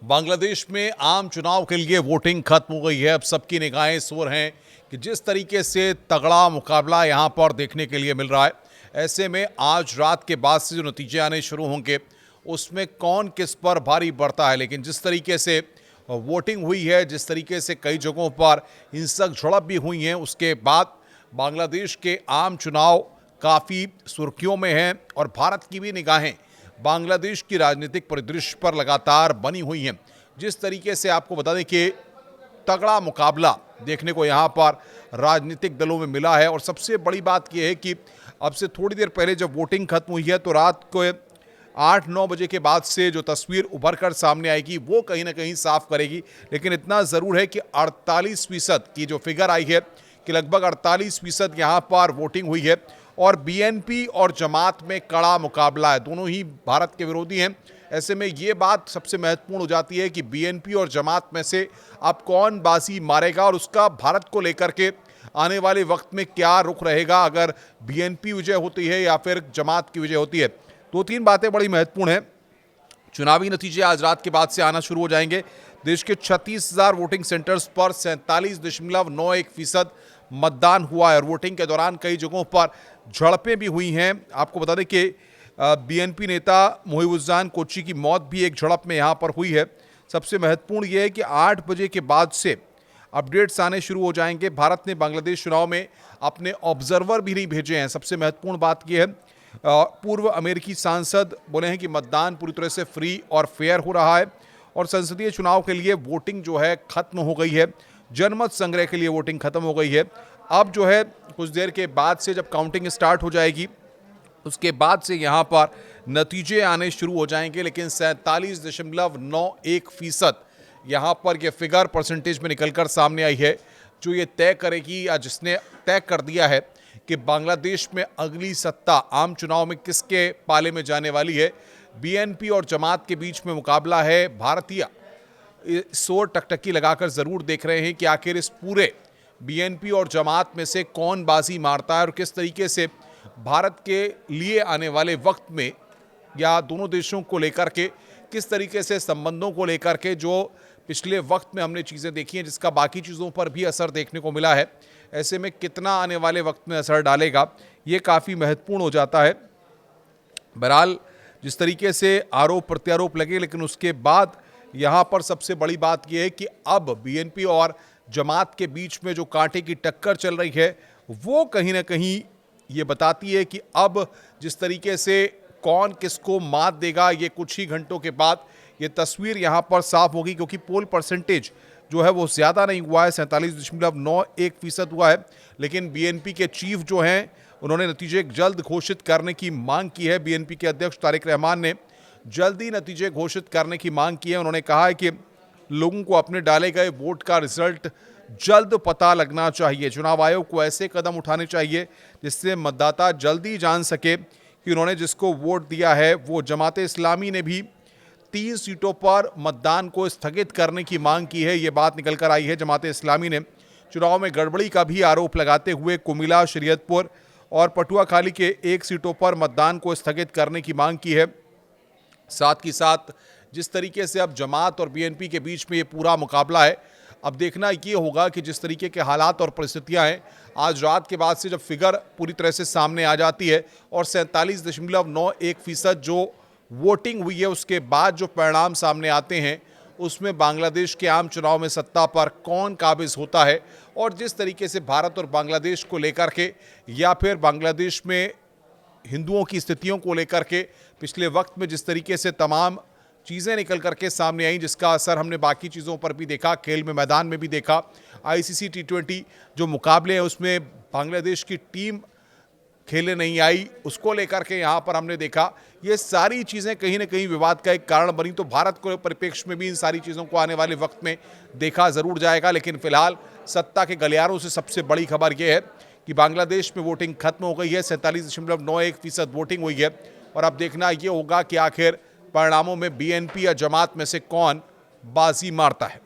बांग्लादेश में आम चुनाव के लिए वोटिंग खत्म हो गई है। अब सबकी निगाहें इस ओर हैं कि जिस तरीके से तगड़ा मुकाबला यहां पर देखने के लिए मिल रहा है, ऐसे में आज रात के बाद से जो नतीजे आने शुरू होंगे उसमें कौन किस पर भारी पड़ता है। लेकिन जिस तरीके से वोटिंग हुई है, जिस तरीके से कई जगहों पर हिंसक झड़प भी हुई हैं, उसके बाद बांग्लादेश के आम चुनाव काफ़ी सुर्खियों में हैं और भारत की भी निगाहें बांग्लादेश की राजनीतिक परिदृश्य पर लगातार बनी हुई हैं। जिस तरीके से आपको बता दें कि तगड़ा मुकाबला देखने को यहाँ पर राजनीतिक दलों में मिला है और सबसे बड़ी बात यह है कि अब से थोड़ी देर पहले जब वोटिंग खत्म हुई है तो रात को 8-9 बजे के बाद से जो तस्वीर उभर कर सामने आएगी वो कहीं ना कहीं साफ करेगी। लेकिन इतना ज़रूर है कि 48% की जो फिगर आई है कि लगभग 48% यहाँ पर वोटिंग हुई है और बीएनपी और जमात में कड़ा मुकाबला है। दोनों ही भारत के विरोधी हैं। ऐसे में ये बात सबसे महत्वपूर्ण हो जाती है कि बीएनपी और जमात में से अब कौन बाजी मारेगा और उसका भारत को लेकर के आने वाले वक्त में क्या रुख रहेगा, अगर बीएनपी विजय होती है या फिर जमात की विजय होती है। दो तीन बातें बड़ी महत्वपूर्ण हैं। चुनावी नतीजे आज रात के बाद से आना शुरू हो जाएंगे। देश के 36,000 वोटिंग सेंटर्स पर 47.91% मतदान हुआ है और वोटिंग के दौरान कई जगहों पर झड़पें भी हुई हैं। आपको बता दें कि बीएनपी नेता मोहिउज्जान कोची की मौत भी एक झड़प में यहाँ पर हुई है। सबसे महत्वपूर्ण यह है कि 8 बजे के बाद से अपडेट्स आने शुरू हो जाएंगे। भारत ने बांग्लादेश चुनाव में अपने ऑब्जर्वर भी नहीं भेजे हैं। सबसे महत्वपूर्ण बात यह है, पूर्व अमेरिकी सांसद बोले हैं कि मतदान पूरी तरह से फ्री और फेयर हो रहा है और संसदीय चुनाव के लिए वोटिंग जो है खत्म हो गई है। जनमत संग्रह के लिए वोटिंग खत्म हो गई है। अब जो है कुछ देर के बाद से जब काउंटिंग स्टार्ट हो जाएगी उसके बाद से यहाँ पर नतीजे आने शुरू हो जाएंगे। लेकिन 47.91% यहाँ पर यह फिगर परसेंटेज में निकलकर सामने आई है जो ये तय करेगी या जिसने तय कर दिया है कि बांग्लादेश में अगली सत्ता आम चुनाव में किसके पाले में जाने वाली है। बीएनपी और जमात के बीच में मुकाबला है। भारतीय सोर टकटकी लगाकर जरूर देख रहे हैं कि आखिर इस पूरे बीएनपी और जमात में से कौन बाजी मारता है और किस तरीके से भारत के लिए आने वाले वक्त में या दोनों देशों को लेकर के किस तरीके से संबंधों को लेकर के जो पिछले वक्त में हमने चीज़ें देखी हैं जिसका बाकी चीज़ों पर भी असर देखने को मिला है, ऐसे में कितना आने वाले वक्त में असर डालेगा ये काफ़ी महत्वपूर्ण हो जाता है। बहरहाल जिस तरीके से आरोप प्रत्यारोप लगे, लेकिन उसके बाद यहाँ पर सबसे बड़ी बात यह है कि अब बीएनपी और जमात के बीच में जो कांटे की टक्कर चल रही है वो कहीं ना कहीं ये बताती है कि अब जिस तरीके से कौन किसको मात देगा ये कुछ ही घंटों के बाद ये तस्वीर यहाँ पर साफ होगी। क्योंकि पोल परसेंटेज जो है वो ज़्यादा नहीं हुआ है, 47.91% हुआ है। लेकिन बीएनपी के चीफ जो हैं उन्होंने नतीजे जल्द घोषित करने की मांग की है। बीएनपी के अध्यक्ष तारिक रहमान ने जल्दी नतीजे घोषित करने की मांग की है। उन्होंने कहा है कि लोगों को अपने डाले गए वोट का रिजल्ट जल्द पता लगना चाहिए। चुनाव आयोग को ऐसे कदम उठाने चाहिए जिससे मतदाता जल्दी जान सके कि उन्होंने जिसको वोट दिया है वो जमाते इस्लामी ने भी 3 सीटों पर मतदान को स्थगित करने की मांग की है। ये बात निकल कर आई है। जमाते इस्लामी ने चुनाव में गड़बड़ी का भी आरोप लगाते हुए कुमिला, शरीयतपुर और पटुआखाली के 1 सीटों पर मतदान को स्थगित करने की मांग की है। साथ ही साथ जिस तरीके से अब जमात और बीएनपी के बीच में ये पूरा मुकाबला है, अब देखना ये होगा कि जिस तरीके के हालात और परिस्थितियां हैं, आज रात के बाद से जब फिगर पूरी तरह से सामने आ जाती है और 47.91% जो वोटिंग हुई है उसके बाद जो परिणाम सामने आते हैं उसमें बांग्लादेश के आम चुनाव में सत्ता पर कौन काबिज होता है और जिस तरीके से भारत और बांग्लादेश को लेकर के या फिर बांग्लादेश में हिंदुओं की स्थितियों को लेकर के पिछले वक्त में जिस तरीके से तमाम चीज़ें निकल करके सामने आई जिसका असर हमने बाकी चीज़ों पर भी देखा, खेल में मैदान में भी देखा। आईसीसी T20 जो मुकाबले हैं उसमें बांग्लादेश की टीम खेले नहीं आई, उसको लेकर के यहाँ पर हमने देखा। ये सारी चीज़ें कहीं ना कहीं विवाद का एक कारण बनी। तो भारत को परिप्रेक्ष्य में भी इन सारी चीज़ों को आने वाले वक्त में देखा ज़रूर जाएगा। लेकिन फिलहाल सत्ता के गलियारों से सबसे बड़ी खबर यह है कि बांग्लादेश में वोटिंग खत्म हो गई है। 47.91% वोटिंग हुई है और अब देखना ये होगा कि आखिर परिणामों में बीएनपी या जमात में से कौन बाजी मारता है।